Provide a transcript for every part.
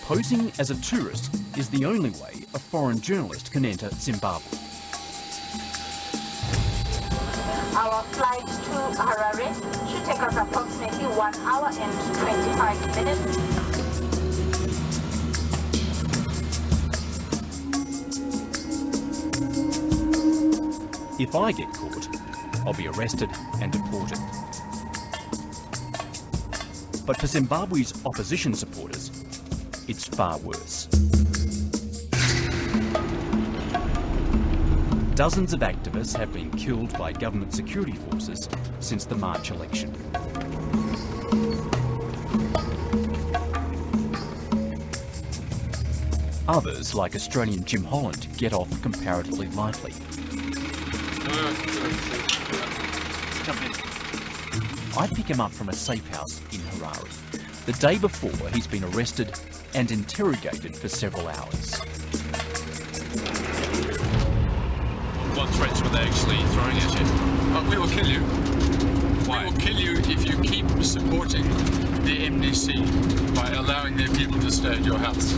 Posing as a tourist is the only way a foreign journalist can enter Zimbabwe. Our flight to Harare should take us approximately 1 hour and 25 minutes. If I get caught, I'll be arrested and deported. But for Zimbabwe's opposition supporters, it's far worse. Dozens of activists have been killed by government security forces since the March election. Others, like Australian Jim Holland, get off comparatively lightly. I pick him up from a safe house in Harare. The day before, he's been arrested and interrogated for several hours. What threats were they actually throwing at you? We will kill you. Why? We will kill you if you keep supporting the MDC by allowing their people to stay at your house.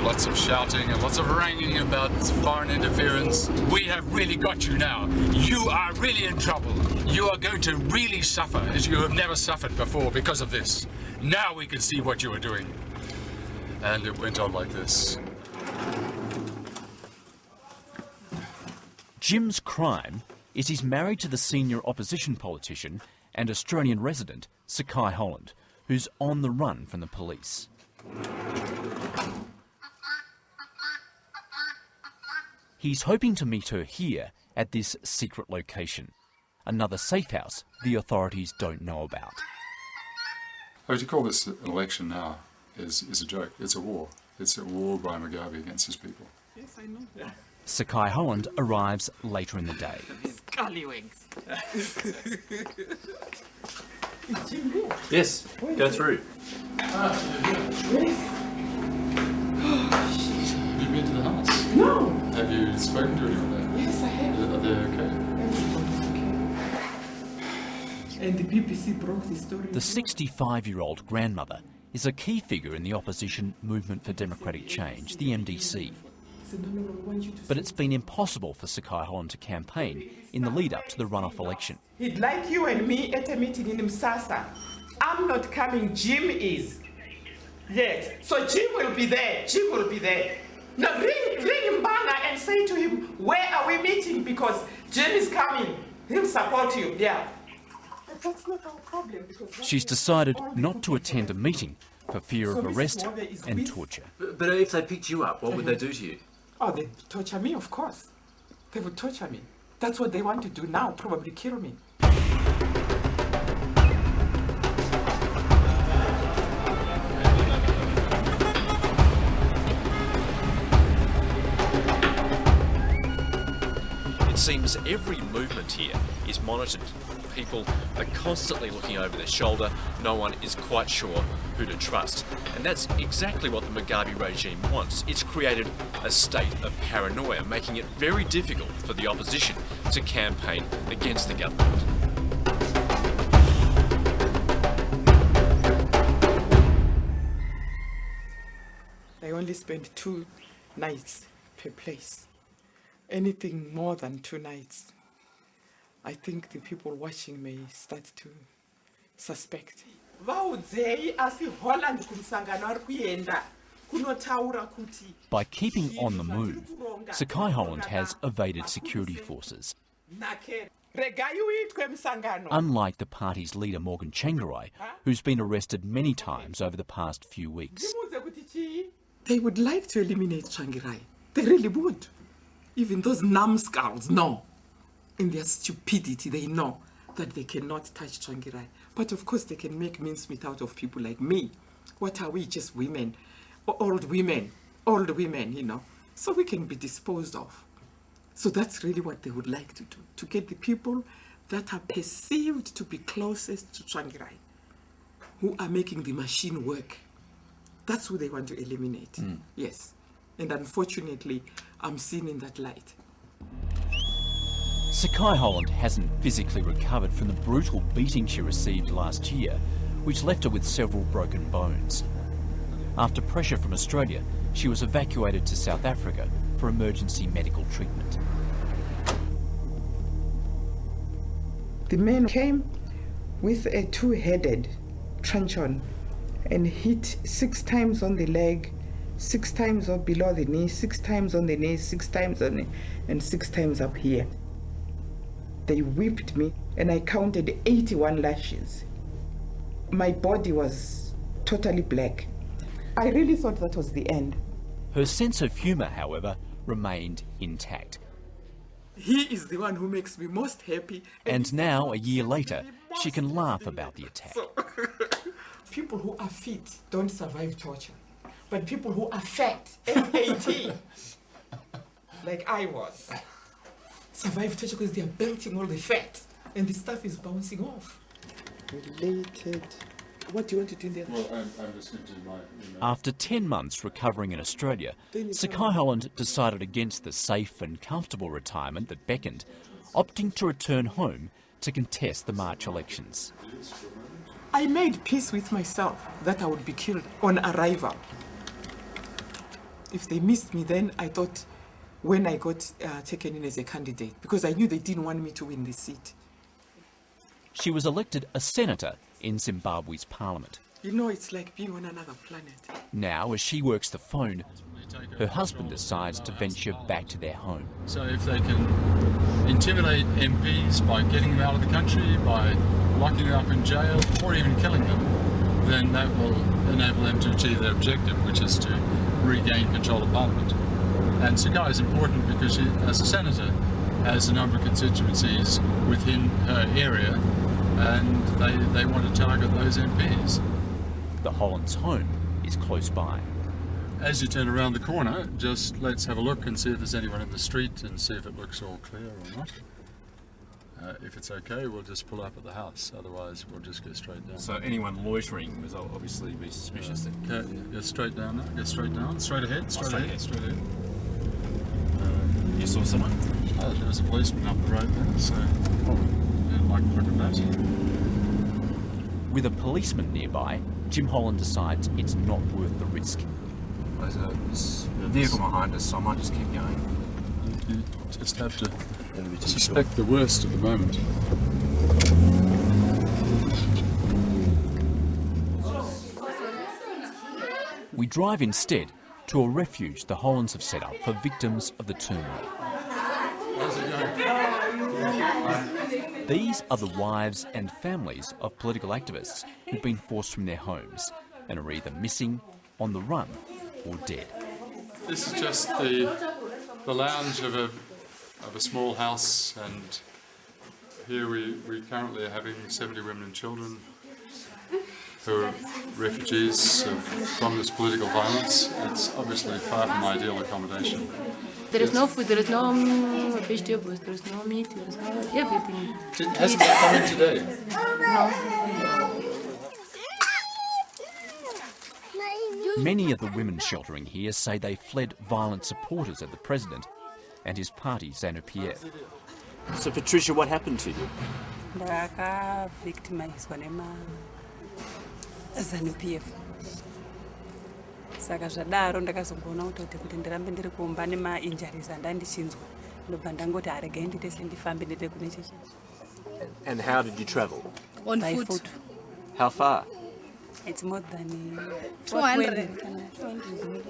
Lots of shouting and lots of haranguing about foreign interference. We have really got you now. You are really in trouble. You are going to really suffer as you have never suffered before because of this. Now we can see what you are doing. And it went on like this. Jim's crime is he's married to the senior opposition politician and Australian resident, Sekai Holland, who's on the run from the police. He's hoping to meet her here at this secret location, another safe house the authorities don't know about. To call this an election now is a joke. It's a war. It's a war by Mugabe against his people. Yes, I know. Yeah. Sekai Holland arrives later in the day. Scallywags. Yes, go through. Have you been to the house? No. Have you spoken to anyone there? Yes, I have. Are they okay? Everybody's okay. And the BBC broke the story. The 65-year-old grandmother is a key figure in the opposition Movement for Democratic Change, the MDC. But it's been impossible for Sekai Holland to campaign in the lead-up to the runoff election. He'd like you and me at a meeting in Msasa. I'm not coming, Jim is. Yes, so Jim will be there, Jim will be there. Now ring Mbanga and say to him, where are we meeting? Because Jim is coming, he'll support you, yeah. But that's not our problem. She's decided not to attend a meeting for fear of arrest and torture. But if they picked you up, what would they do to you? Oh, they'd torture me, of course. They would torture me. That's what they want to do now, probably kill me. It seems every movement here is monitored. People are constantly looking over their shoulder. No one is quite sure who to trust. And that's exactly what the Mugabe regime wants. It's created a state of paranoia, making it very difficult for the opposition to campaign against the government. They only spend 2 nights per place. Anything more than 2 nights, I think the people watching may start to suspect. By keeping on the move, Sekai Holland has evaded security forces. Unlike the party's leader Morgan Tsvangirai, who's been arrested many times over the past few weeks. They would like to eliminate Tsvangirai. They really would. Even those numbskulls know. In their stupidity, they know that they cannot touch Tsvangirai. But of course, they can make mincemeat out of people like me. What are we? Just women. Old women, you know. So we can be disposed of. So that's really what they would like to do. To get the people that are perceived to be closest to Tsvangirai, who are making the machine work. That's who they want to eliminate. Yes. And unfortunately, I'm seen in that light. Sekai Holland hasn't physically recovered from the brutal beating she received last year, which left her with several broken bones. After pressure from Australia, she was evacuated to South Africa for emergency medical treatment. The man came with a two-headed truncheon and hit 6 times on the leg, 6 times up below the knee, 6 times on the knee, 6 times on the, and 6 times up here. They whipped me and I counted 81 lashes. My body was totally black. I really thought that was the end. Her sense of humour, however, remained intact. He is the one who makes me most happy. And now, a year later, she can laugh about the attack. So, people who are fit don't survive torture. But people who are fat, F-A-T, like I was, survive torture because they are belting all the fat and the stuff is bouncing off. Related. What do you want to do in there? Well, I'm just going to do my... After 10 months recovering in Australia, Sekai Holland decided against the safe and comfortable retirement that beckoned, opting to return home to contest the March elections. I made peace with myself that I would be killed on arrival. If they missed me then, I thought when I got taken in as a candidate, because I knew they didn't want me to win the seat. She was elected a senator in Zimbabwe's parliament. You know, it's like being on another planet. Now, as she works the phone, her husband decides to venture back to their home. So if they can intimidate MPs by getting them out of the country, by locking them up in jail, or even killing them, then that will enable them to achieve their objective, which is to regain control of Parliament. And Sekai is important because she, as a senator, has a number of constituencies within her area, and they want to target those MPs. The Hollands' home is close by. As you turn around the corner, just let's have a look and see if there's anyone in the street and see if it looks all clear or not. If it's okay, we'll just pull up at the house. Otherwise, we'll just go straight down. So anyone loitering was obviously be suspicious. Okay, go straight down now. Go straight down. Straight ahead. Straight ahead. Straight ahead. You saw someone? There was a policeman up the road there, so didn't like the look of that. With a policeman nearby, Jim Holland decides it's not worth the risk. There's a vehicle behind us, so I might just keep going. You just have to suspect the worst at the moment. We drive instead to a refuge the Hollands have set up for victims of the turmoil. These are the wives and families of political activists who've been forced from their homes and are either missing, on the run, or dead. This is just the lounge of a small house, and here we currently are having 70 women and children who are refugees from this political violence. It's obviously far from ideal accommodation. There is no food, there is no vegetables, there is no meat, there is no everything. Hasn't it come in today? No. Many of the women sheltering here say they fled violent supporters of the president and his party, ZANU-PF. So Patricia, what happened to you? Victimized ZANU-PF. Saka zvadaro ndakazogona kuti ndirambe ndiri kumba nema-injuries andandichinzwa ndobva ndangoti aregai ndiite sendifambe ndide kune cheche. And how did you travel? On By foot. foot. How far? It's more than 200.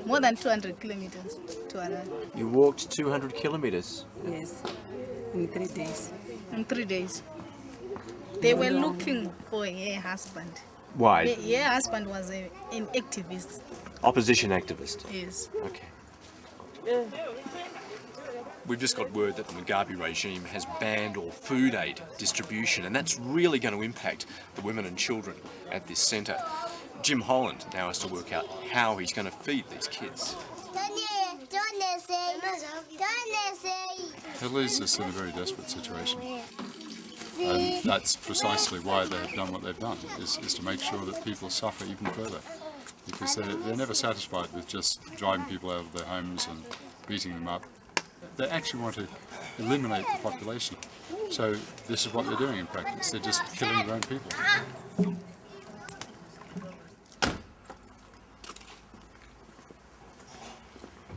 More than 200 kilometers to Harare. You walked 200 kilometers. Yes, in 3 days. In 3 days. They were looking for her husband. Why? Her husband was an activist. Opposition activist. Yes. Okay. We've just got word that the Mugabe regime has banned all food aid distribution, and that's really going to impact the women and children at this centre. Jim Holland now has to work out how he's going to feed these kids. It leaves us in a very desperate situation. And that's precisely why they've done what they've done, is to make sure that people suffer even further. because they're never satisfied with just driving people out of their homes and beating them up. They actually want to eliminate the population. So this is what they're doing in practice. They're just killing their own people.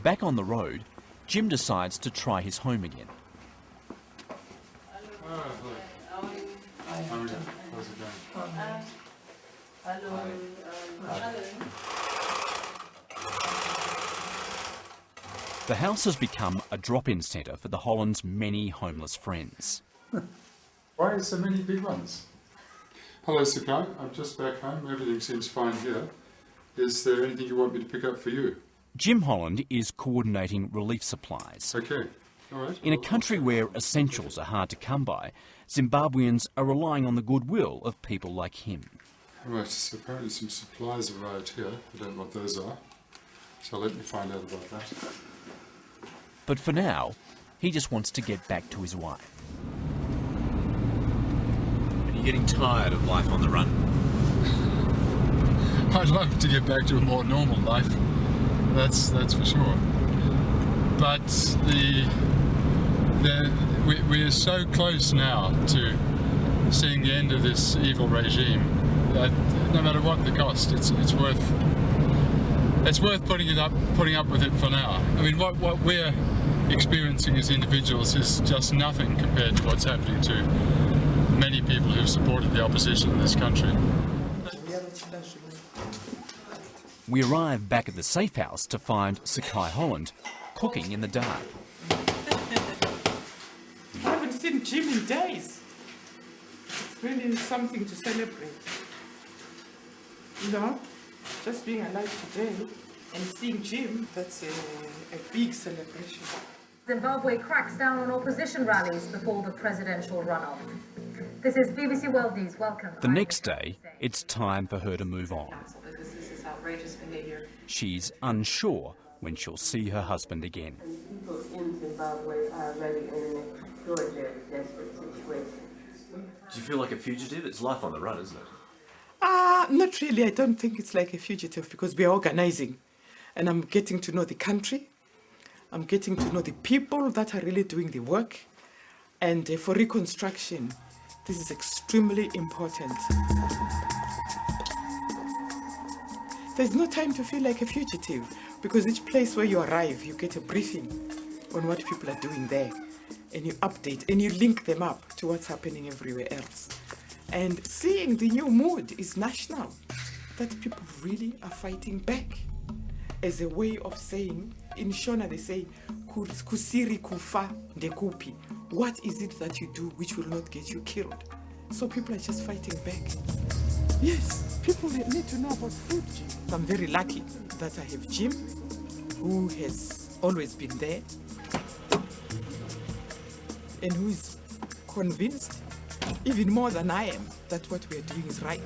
Back on the road, Jim decides to try his home again. The house has become a drop-in centre for the Hollands' many homeless friends. Why so many big ones? Hello, Sekai. I'm just back home. Everything seems fine here. Is there anything you want me to pick up for you? Jim Holland is coordinating relief supplies. Okay. All right. In a country where essentials are hard to come by, Zimbabweans are relying on the goodwill of people like him. Right, so apparently some supplies arrived here. I don't know what those are. So let me find out about that. But for now, he just wants to get back to his wife. Are you getting tired of life on the run? I'd love to get back to a more normal life. That's for sure. But we are so close now to seeing the end of this evil regime that no matter what the cost, it's worth putting up with it for now. I mean, what we're experiencing as individuals is just nothing compared to what's happening to many people who've supported the opposition in this country. We arrive back at the safe house to find Sekai Holland cooking in the dark. I haven't seen Jim in days. It's really something to celebrate. You know, just being alive today and seeing Jim, that's a big celebration. Zimbabwe cracks down on opposition rallies before the presidential runoff. This is BBC World News. Welcome. The next day, it's time for her to move on. This is outrageous behaviour. She's unsure when she'll see her husband again. People in Zimbabwe are really in an extraordinary, desperate situation. Do you feel like a fugitive? It's life on the run, isn't it? Not really. I don't think it's like a fugitive because we are organising and I'm getting to know the country. I'm getting to know the people that are really doing the work. And for reconstruction, this is extremely important. There's no time to feel like a fugitive because each place where you arrive, you get a briefing on what people are doing there. And you update and you link them up to what's happening everywhere else. And seeing the new mood is national, that people really are fighting back as a way of saying, in Shona they say, kusiri kufa ndekupi. What is it that you do which will not get you killed? So people are just fighting back. Yes, people need to know about food, Jim. I'm very lucky that I have Jim, who has always been there, and who is convinced, even more than I am, that what we are doing is right.